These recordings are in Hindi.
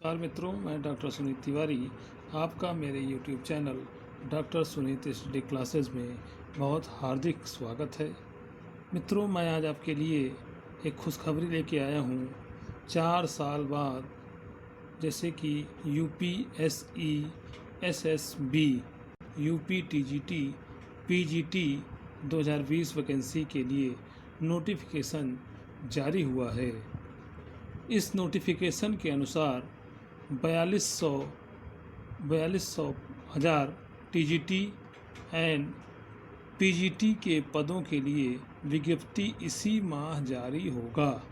नमस्कार मित्रों, मैं डॉक्टर सुनीत तिवारी आपका मेरे YouTube channel doctor Sunit study classes में बहुत हार्दिक स्वागत है। मित्रों, मैं आज आपके लिए एक खुशखबरी लेके आया हूँ। 4 साल बाद जैसे कि UPSE, SSB, UPTGT, PGT 2020 vacancy के लिए नोटिफिकेशन जारी हुआ है। इस नोटिफिकेशन के अनुसार 4200 TGT एंड PGT के पदों के लिए विज्ञप्ति इसी माह जारी होगा।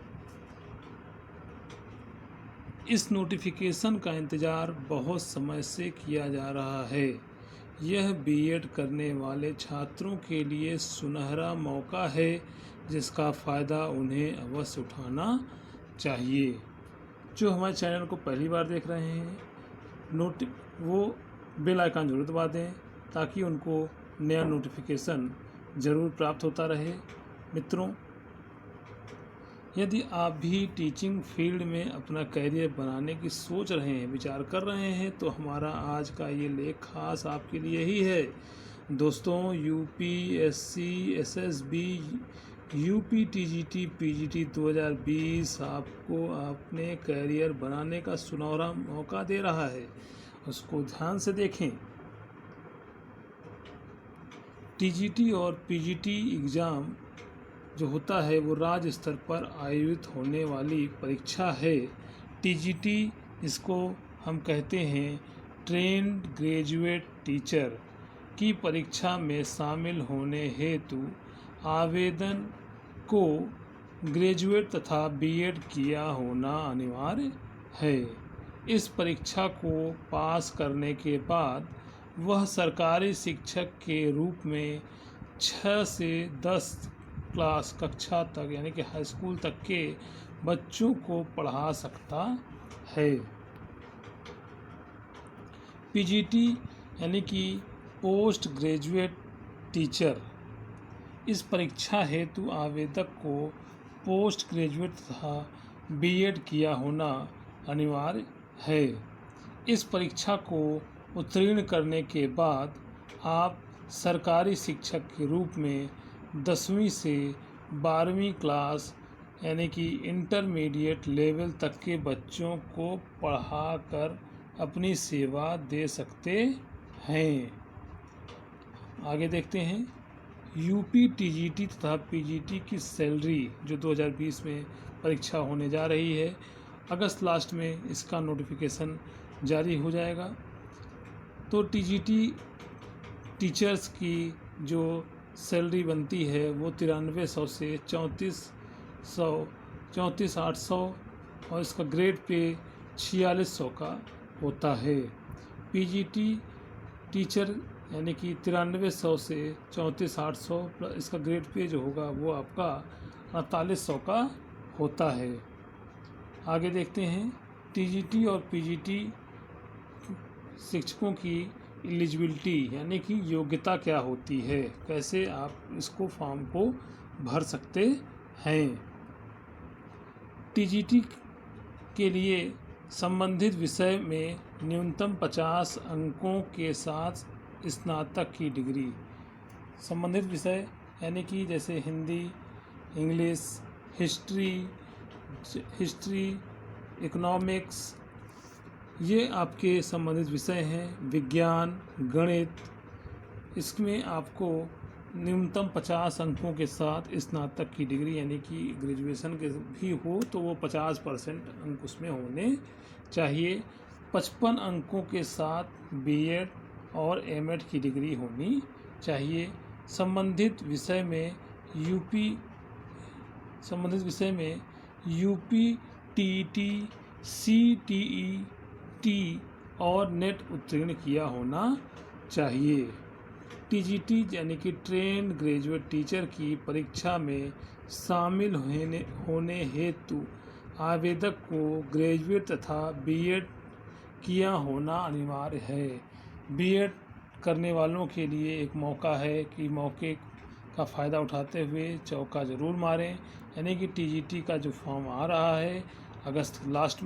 इस नोटिफिकेशन का इंतज़ार बहुत समय से किया जा रहा है। यह बीएड करने वाले छात्रों के लिए सुनहरा मौका है, जिसका फ़ायदा उन्हें अवश्य उठाना चाहिए। जो हमारे चैनल को पहली बार देख रहे हैं, वो बेल आइकन जरूर दबा दें ताकि उनको नया नोटिफिकेशन ज़रूर प्राप्त होता रहे। मित्रों, यदि आप भी टीचिंग फील्ड में अपना करियर बनाने की सोच रहे हैं, विचार कर रहे हैं, तो हमारा आज का ये लेख खास आपके लिए ही है। दोस्तों, UPSC, SSB, UPTGT, PGT 2020 आपको अपने करियर बनाने का सुनहरा मौका दे रहा है। उसको ध्यान से देखें। TGT और PGT एग्ज़ाम जो होता है वो राज्य स्तर पर आयोजित होने वाली परीक्षा है। TGT, इसको हम कहते हैं ट्रेंड ग्रेजुएट टीचर की परीक्षा में शामिल होने हेतु आवेदन को ग्रेजुएट तथा बीएड किया होना अनिवार्य है। इस परीक्षा को पास करने के बाद वह सरकारी शिक्षक के रूप में 6 से 10 क्लास कक्षा तक यानी कि हाई स्कूल तक के बच्चों को पढ़ा सकता है। PGT यानी कि पोस्ट ग्रेजुएट टीचर, इस परीक्षा हेतु आवेदक को पोस्ट ग्रेजुएट तथा बीएड किया होना अनिवार्य है। इस परीक्षा को उत्तीर्ण करने के बाद आप सरकारी शिक्षक के रूप में 10वीं से 12वीं क्लास यानी कि इंटरमीडिएट लेवल तक के बच्चों को पढ़ाकर अपनी सेवा दे सकते हैं। आगे देखते हैं। UPTGT तथा PGT की सैलरी जो 2020 में परीक्षा होने जा रही है, अगस्त लास्ट में इसका नोटिफिकेशन जारी हो जाएगा। तो TGT टीचर्स की जो सैलरी बनती है वो 9300 से 34,800 और इसका ग्रेड पे 4600 का होता है। PGT टीचर यानी कि 9300 से 34,800 प्लस इसका ग्रेड पे जो होगा वो आपका 4800 का होता है। आगे देखते हैं। TGT और PGT शिक्षकों की एलिजिबिलिटी यानी कि योग्यता क्या होती है, कैसे आप इसको फॉर्म को भर सकते हैं। TGT के लिए संबंधित विषय में न्यूनतम 50 अंकों के साथ स्नातक की डिग्री, संबंधित विषय यानी कि जैसे हिंदी, इंग्लिश, हिस्ट्री, इकोनॉमिक्स, ये आपके संबंधित विषय हैं। विज्ञान, गणित, इसमें आपको न्यूनतम 50 अंकों के साथ स्नातक की डिग्री यानी कि ग्रेजुएशन के भी हो तो वो 50% अंक उसमें होने चाहिए। 55 अंकों के साथ बीएड और एमएड की डिग्री होनी चाहिए। संबंधित विषय में UPTT, CTET और नेट उत्तीर्ण किया होना चाहिए। TGT यानी कि ट्रेंड ग्रेजुएट टीचर की परीक्षा में शामिल होने हेतु आवेदक को ग्रेजुएट तथा बीएड किया होना अनिवार्य है। बीएड करने वालों के लिए एक मौका है कि मौके का फ़ायदा उठाते हुए चौका ज़रूर मारें। यानी कि TGT का जो फॉर्म आ रहा है अगस्त लास्ट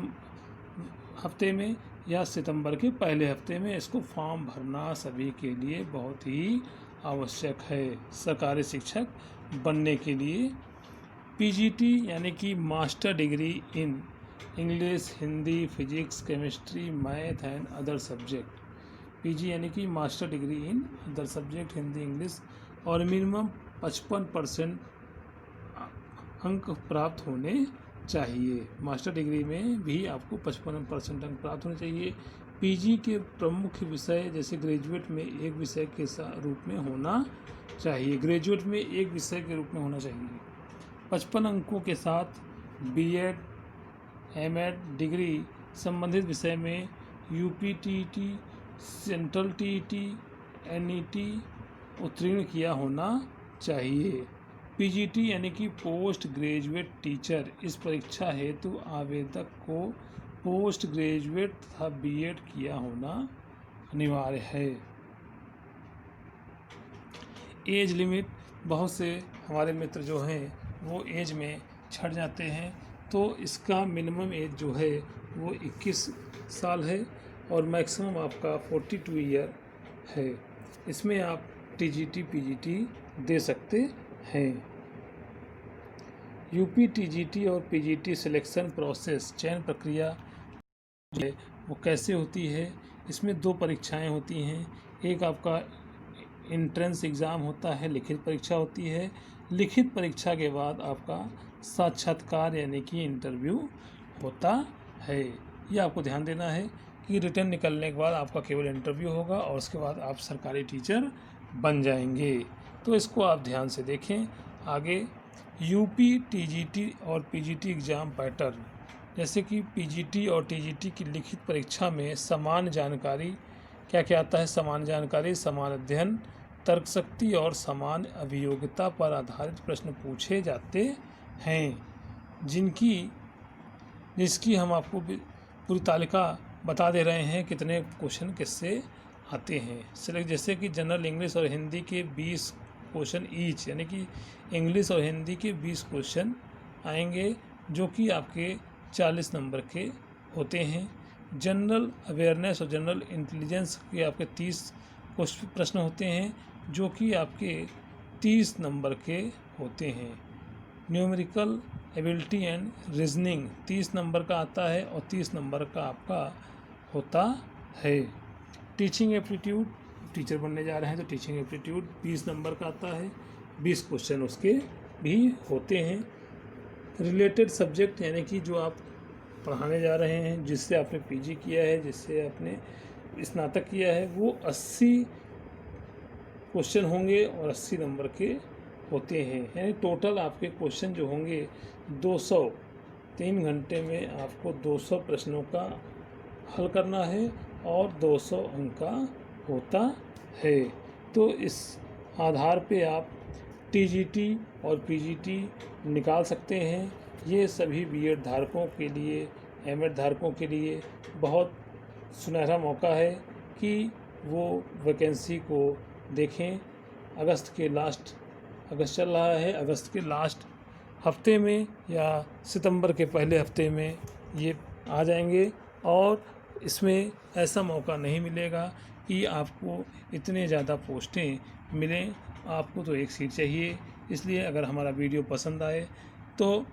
हफ्ते में या सितंबर के पहले हफ्ते में इसको फॉर्म भरना सभी के लिए बहुत ही आवश्यक है सरकारी शिक्षक बनने के लिए। पीजीटी यानी कि master degree in English, Hindi, physics, chemistry, math and other subject. PG यानी कि master degree in other subject, Hindi, English, और मिनिमम 55% अंक प्राप्त होने चाहिए। मास्टर डिग्री में भी आपको 55% अंक प्राप्त होने चाहिए। पीजी के प्रमुख विषय जैसे ग्रेजुएट में एक विषय के रूप में होना चाहिए, ग्रेजुएट में एक विषय के रूप में होना चाहिए। 55 अंकों के साथ बीएड, एमएड डिग्री संबंधित विषय में यूपीटीटी, सेंट्रल टीईटी, एनईटी उत्तीर्ण किया होना चाहिए। पीजीटी यानी कि पोस्ट ग्रेजुएट टीचर, इस परीक्षा हेतु आवेदक को पोस्ट ग्रेजुएट तथा बीएड किया होना अनिवार्य है। एज लिमिट, बहुत से हमारे मित्र जो हैं वो एज में छट जाते हैं, तो इसका मिनिमम एज जो है वो 21 साल है और मैक्सिमम आपका 42 ईयर है। इसमें आप टीजीटी, पीजीटी दे सकते हैं। यूपी टीजीटी और पीजीटी सिलेक्शन प्रोसेस, चयन प्रक्रिया है वो कैसे होती है? इसमें 2 परीक्षाएं होती हैं। एक आपका एंट्रेंस एग्ज़ाम होता है, लिखित परीक्षा होती है। लिखित परीक्षा के बाद आपका साक्षात्कार यानी कि इंटरव्यू होता है। ये आपको ध्यान देना है कि रिटर्न निकलने के बाद आपका केवल इंटरव्यू होगा और उसके बाद आप सरकारी टीचर बन जाएंगे। तो इसको आप ध्यान से देखें। आगे यूपी टीजीटी और पीजीटी एग्ज़ाम पैटर्न, जैसे कि पीजीटी और टीजीटी की लिखित परीक्षा में समान जानकारी क्या क्या आता है? समान जानकारी, समान अध्ययन, तर्क शक्ति और समान अभियोग्यता पर आधारित प्रश्न पूछे जाते हैं, जिसकी हम आपको पूरी तालिका बता दे रहे हैं कितने क्वेश्चन किससे आते हैं। सिलेक्ट, जैसे कि जनरल इंग्लिश और हिंदी के 20 क्वेश्चन ईच, यानी कि इंग्लिश और हिंदी के 20 क्वेश्चन आएंगे जो कि आपके 40 नंबर के होते हैं। जनरल अवेयरनेस और जनरल इंटेलिजेंस के आपके 30 प्रश्न होते हैं जो कि आपके 30 नंबर के होते हैं। Numerical ability and reasoning 30 number का आता है और 30 नंबर का आपका होता है। टीचिंग एप्टीट्यूड, टीचर बनने जा रहे हैं तो टीचिंग एप्टीट्यूड 20 नंबर का आता है, 20 क्वेश्चन उसके भी होते हैं। रिलेटेड सब्जेक्ट यानी कि जो आप पढ़ाने जा रहे हैं, जिससे आपने पीजी किया है, जिससे आपने स्नातक किया है, वो 80 क्वेश्चन होंगे और 80 नंबर के होते हैं। यानी टोटल आपके क्वेश्चन जो होंगे 200, 3 घंटे में आपको 200 प्रश्नों का हल करना है और 200 अंक का होता है। तो इस आधार पे आप टीजीटी और पीजीटी निकाल सकते हैं। ये सभी बीएड धारकों के लिए, एमएड धारकों के लिए बहुत सुनहरा मौका है कि वो वैकेंसी को देखें। अगस्त चल रहा है, अगस्त के लास्ट हफ्ते में या सितंबर के पहले हफ्ते में ये आ जाएंगे और इसमें ऐसा मौका नहीं मिलेगा कि आपको इतने ज़्यादा पोस्टें मिलें। आपको तो एक सीट चाहिए। इसलिए अगर हमारा वीडियो पसंद आए तो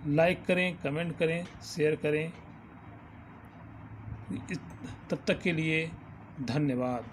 लाइक करें, कमेंट करें, शेयर करें। तब तक के लिए धन्यवाद।